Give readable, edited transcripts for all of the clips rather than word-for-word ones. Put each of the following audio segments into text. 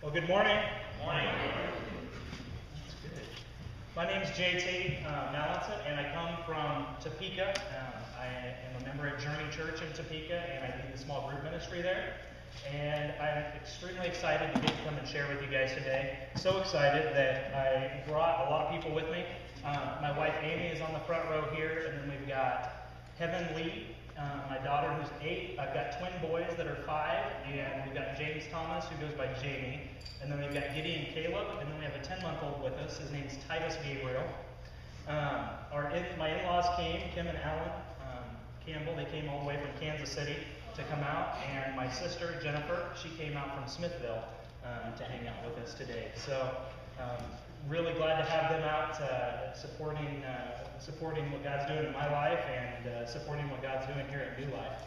Well, good morning. Morning. That's good. My name is JT Mallinson, and I come from Topeka. I am a member at Journey Church in Topeka, and I lead the small group ministry there. And I'm extremely excited to get to come and share with you guys today. So excited that I brought a lot of people with me. My wife Amy is on the front row here, and then we've got Heaven Lee, my daughter who's 8. I've got twin boys that are 5, and we've got James Thomas who goes by Jamie. And then we've got Gideon Caleb, and then we have a 10-month-old with us. His name's Titus Gabriel. My in-laws came, Kim and Alan Campbell. They came all the way from Kansas City to come out. And my sister, Jennifer, she came out from Smithville to hang out with us today. So really glad to have them out supporting what God's doing in my life and supporting what God's doing here at New Life.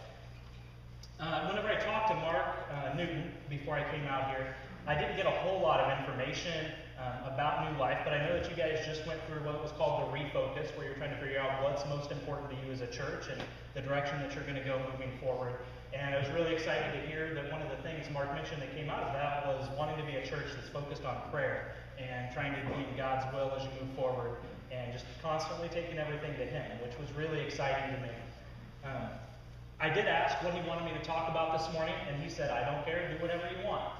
Whenever I talked to Mark Newton before I came out here, I didn't get a whole lot of information about New Life, but I know that you guys just went through what was called the refocus, where you're trying to figure out what's most important to you as a church and the direction that you're going to go moving forward. And I was really excited to hear that one of the things Mark mentioned that came out of that was wanting to be a church that's focused on prayer and trying to be in God's will as you move forward and just constantly taking everything to Him, which was really exciting to me. I did ask what he wanted me to talk about this morning, and he said, I don't care, do whatever you want.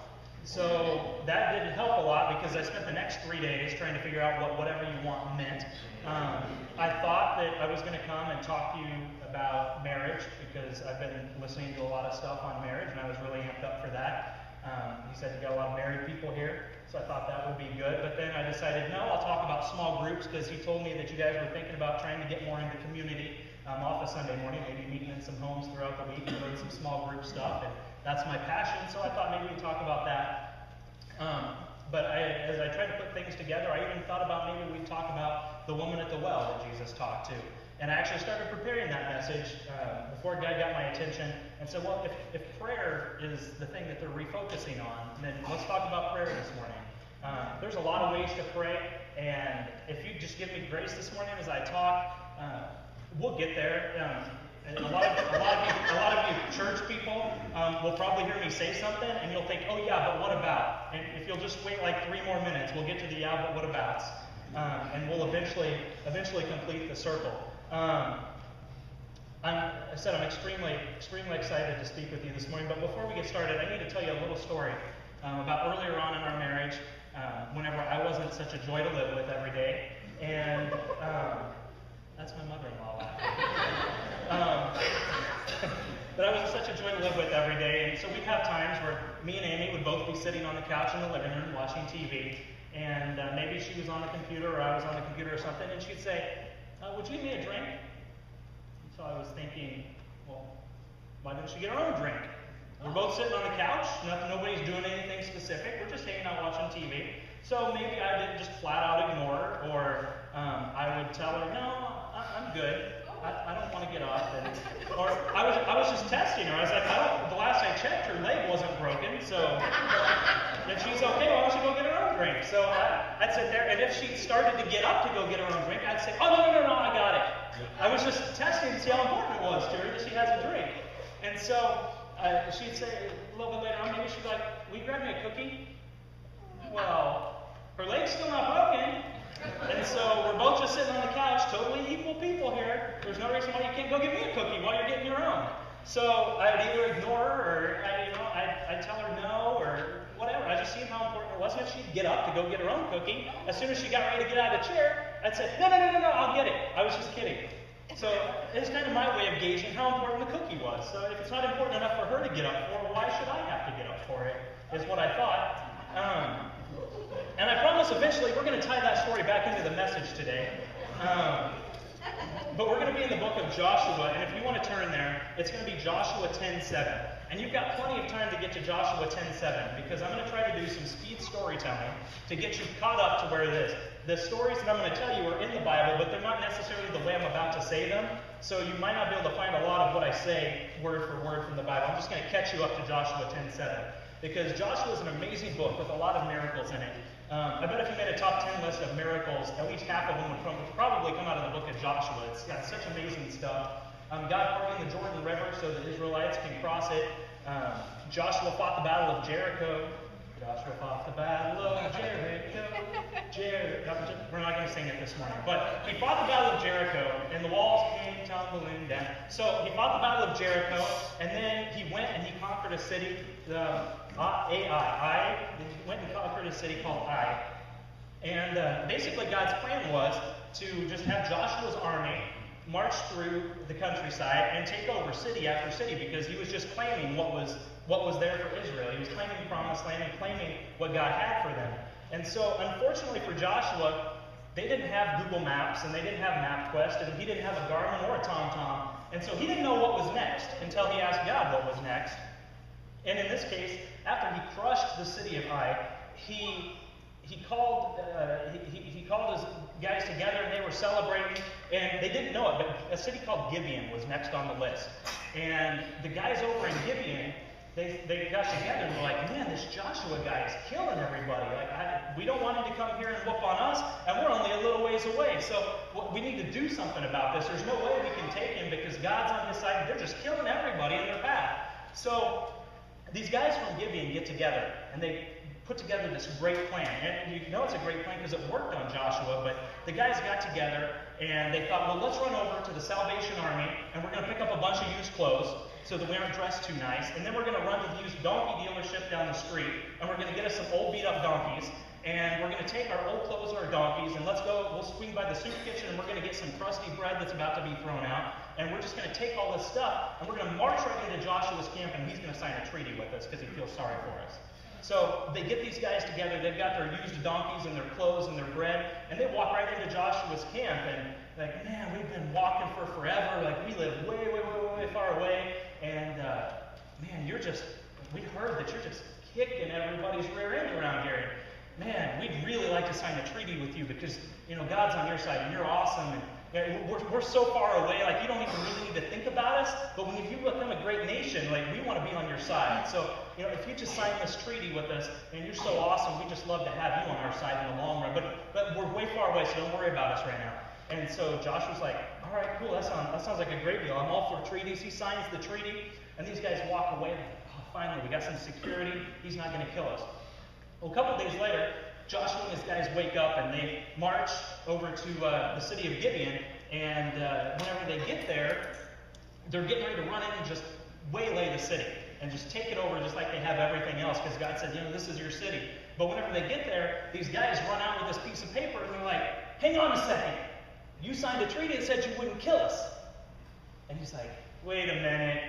So that didn't help a lot because I spent the next 3 days trying to figure out what whatever you want meant. I thought that I was going to come and talk to you about marriage because I've been listening to a lot of stuff on marriage, and I was really amped up for that. He said you got a lot of married people here, so I thought that would be good. But then I decided, no, I'll talk about small groups because he told me that you guys were thinking about trying to get more into community off a Sunday morning, maybe meeting in some homes throughout the week and doing some small group stuff. And that's my passion, so I thought maybe we'd talk about that. But as I tried to put things together, I even thought about maybe we'd talk about the woman at the well that Jesus talked to. And I actually started preparing that message before God got my attention and said, well, if prayer is the thing that they're refocusing on, then let's talk about prayer this morning. There's a lot of ways to pray, and if you just give me grace this morning as I talk, we'll get there. And a lot of you church people will probably hear me say something, and you'll think, oh yeah, but what about? And if you'll just wait like 3 more minutes, we'll get to the yeah, but what abouts. And we'll eventually complete the circle. I said I'm extremely excited to speak with you this morning, but before we get started, I need to tell you a little story about earlier on in our marriage, whenever I wasn't such a joy to live with every day. And that's my mother-in-law laughing. But I wasn't such a joy to live with every day, and so we'd have times where me and Amy would both be sitting on the couch in the living room watching TV, and maybe she was on the computer or I was on the computer or something, and she'd say, would you give me a drink? And so I was thinking, well, why don't she get her own drink? We're both sitting on the couch, nobody's doing anything specific, we're just hanging out watching TV. So maybe I didn't just flat out ignore her, or I would tell her, no, I'm good. I don't want to get off. Or I was just testing her. I was like, the last I checked, her leg wasn't broken. So if she's okay, why don't she go get her own drink? So I'd sit there, and if she started to get up to go get her own drink, I'd say, oh, no, I got it. I was just testing to see how important it was to her that she has a drink. And so she'd say a little bit later on, maybe she'd be like, will you grab me a cookie? Well, her leg's still not broken. And so we're both just sitting on the couch, totally equal people here. There's no reason why you can't go get me a cookie while you're getting your own. So I'd either ignore her, or I'd tell her no, or whatever. I just seen how important it was. And if she'd get up to go get her own cookie, as soon as she got ready to get out of the chair, I'd say, no, I'll get it. I was just kidding. So it was kind of my way of gauging how important the cookie was. So if it's not important enough for her to get up for, why should I have to get up for it, is what I thought. And I promise eventually we're going to tie that story back into the message today. But we're going to be in the book of Joshua, and if you want to turn there, it's going to be Joshua 10:7. And you've got plenty of time to get to Joshua 10:7, because I'm going to try to do some speed storytelling to get you caught up to where it is. The stories that I'm going to tell you are in the Bible, but they're not necessarily the way I'm about to say them, so you might not be able to find a lot of what I say word for word from the Bible. I'm just going to catch you up to Joshua 10:7. Because Joshua is an amazing book with a lot of miracles in it. I bet if you made a top 10 list of miracles, at least half of them would probably come out of the book of Joshua. It's got such amazing stuff. God parting the Jordan River so the Israelites can cross it. Joshua fought the battle of Jericho. Joshua fought the sang it this morning. But he fought the Battle of Jericho, and the walls came tumbling down. So he fought the Battle of Jericho, and then he went and he conquered a city, he went and conquered a city called Ai. And basically God's plan was to just have Joshua's army march through the countryside and take over city after city, because he was just claiming what was there for Israel. He was claiming the promised land and claiming what God had for them. And so, unfortunately for Joshua, they didn't have Google Maps, and they didn't have MapQuest, and he didn't have a Garmin or a TomTom. And so he didn't know what was next until he asked God what was next. And in this case, after he crushed the city of Ai, he called his guys together, and they were celebrating, and they didn't know it, but a city called Gibeon was next on the list. And the guys over in Gibeon, they got together and were like, man, this Joshua guy is killing everybody. Like, we don't want him to come here and whoop on us, and we're only a little ways away. So we need to do something about this. There's no way we can take him because God's on his side, and they're just killing everybody in their path. So these guys from Gibeon get together, and they put together this great plan. And you know it's a great plan because it worked on Joshua, but the guys got together, and they thought, well, let's run over to the Salvation Army, and we're going to pick up a bunch of used clothes so that we aren't dressed too nice, and then we're going to run to the used donkey dealership down the street, and we're going to get us some old beat-up donkeys, and we're going to take our old clothes or our donkeys, and we'll swing by the soup kitchen, and we're going to get some crusty bread that's about to be thrown out, and we're just going to take all this stuff, and we're going to march right into Joshua's camp, and he's going to sign a treaty with us because he feels sorry for us. So they get these guys together, they've got their used donkeys and their clothes and their bread, and they walk right into Joshua's camp, and like, man, we've been walking for forever, like we live way, way, way, way far away, and man, we heard that you're just kicking everybody's rear end around here. Man, we'd really like to sign a treaty with you because, you know, God's on your side and you're awesome, and we're so far away, like you don't even really need to think about us, but when you become a great nation, like we want to be on your side. So, you know, if you just sign this treaty with us, and you're so awesome, we just love to have you on our side in the long run, but we're way far away, so don't worry about us right now. And so Joshua's like, all right, cool, that sounds like a great deal. I'm all for treaties. He signs the treaty, and these guys walk away. Oh, finally, we got some security. He's not going to kill us. Well, a couple days later, Joshua and his guys wake up, and they march over to the city of Gibeon, and whenever they get there, they're getting ready to run in and just waylay the city and just take it over just like they have everything else, because God said, you know, this is your city. But whenever they get there, these guys run out with this piece of paper, and they're like, hang on a second. You signed a treaty that said you wouldn't kill us. And he's like, wait a minute.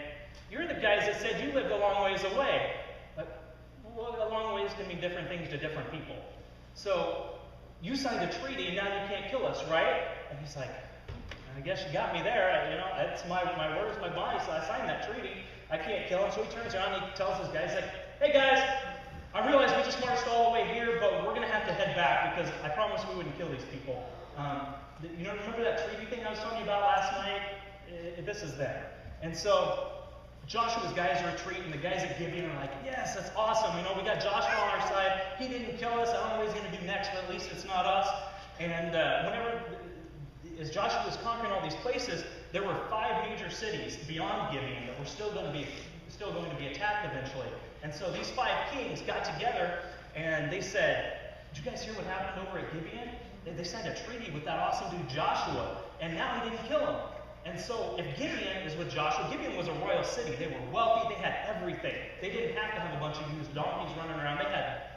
You're the guys that said you lived a long ways away. Like, well, a long ways can mean different things to different people. So, you signed a treaty and now you can't kill us, right? And he's like, I guess you got me there. You know, that's my words, my body, so I signed that treaty. I can't kill him. So he turns around and he tells his guys, like, hey guys, I realize we just marched all the way here, but we're going to have to head back because I promised we wouldn't kill these people. You know, remember that treaty thing I was telling you about last night? This is there. And so Joshua's guys retreat, and the guys at Gibeon are like, yes, that's awesome. You know, we got Joshua on our side. He didn't kill us. I don't know what he's going to do next, but at least it's not us. And as Joshua was conquering all these places, there were 5 major cities beyond Gibeon that were still going to be attacked eventually. And so these 5 kings got together, and they said, did you guys hear what happened over at Gibeon? They signed a treaty with that awesome dude Joshua, and now he didn't kill him. And so if Gibeon is with Joshua, Gibeon was a royal city. They were wealthy. They had everything. They didn't have to have a bunch of used donkeys running around.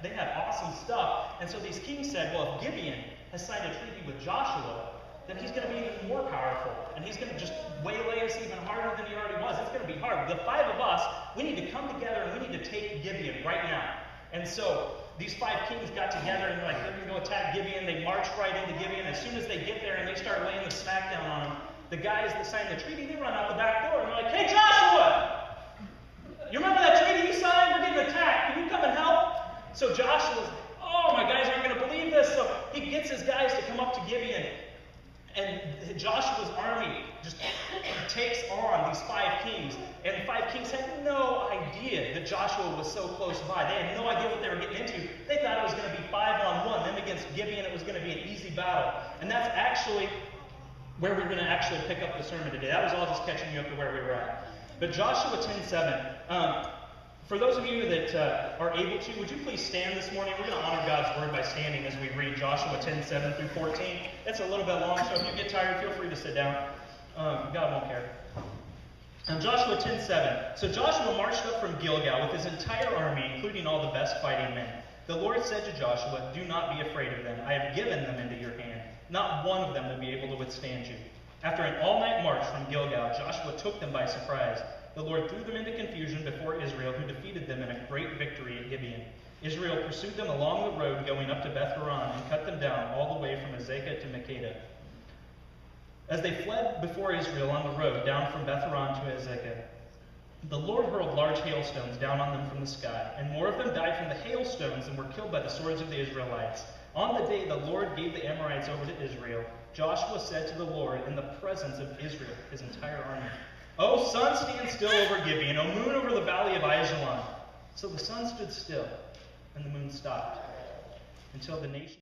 They had awesome stuff. And so these kings said, well, if Gibeon has signed a treaty with Joshua, then he's going to be even more powerful. And he's going to just waylay us even harder than he already was. It's going to be hard. The 5 of us, we need to come together and we need to take Gibeon right now. And so these 5 kings got together and they're like, they're going to go attack Gibeon. They march right into Gibeon. As soon as they get there and they start laying the smackdown on them, the guys that signed the treaty, they run out the back door and they're like, hey Joshua! You remember that treaty you signed? We're getting attacked. Can you come and help? So Joshua's, oh, my guys aren't going to believe this. So he gets his guys to come up to Gibeon. And Joshua's army just takes on these 5 kings. And the 5 kings had no idea that Joshua was so close by. They had no idea what they were getting into. They thought it was going to be 5-on-1. Them against Gibeon, it was going to be an easy battle. And that's actually where we're going to actually pick up the sermon today. That was all just catching you up to where we were at. But Joshua 10:7, For those of you that are able to, would you please stand this morning? We're going to honor God's word by standing as we read Joshua 10:7 through 14. It's a little bit long, so if you get tired, feel free to sit down. God won't care. Joshua 10:7. So Joshua marched up from Gilgal with his entire army, including all the best fighting men. The Lord said to Joshua, "Do not be afraid of them. I have given them into your hand. Not one of them will be able to withstand you." After an all-night march from Gilgal, Joshua took them by surprise. The Lord threw them into confusion before Israel, who defeated them in a great victory at Gibeon. Israel pursued them along the road going up to Beth-horon and cut them down all the way from Azekah to Makkedah. As they fled before Israel on the road down from Beth-horon to Azekah, the Lord hurled large hailstones down on them from the sky, and more of them died from the hailstones than were killed by the swords of the Israelites. On the day the Lord gave the Amorites over to Israel, Joshua said to the Lord in the presence of Israel, his entire army, "O sun, stand still over Gibeon, O moon over the valley of Ajalon." So the sun stood still, and the moon stopped, until the nation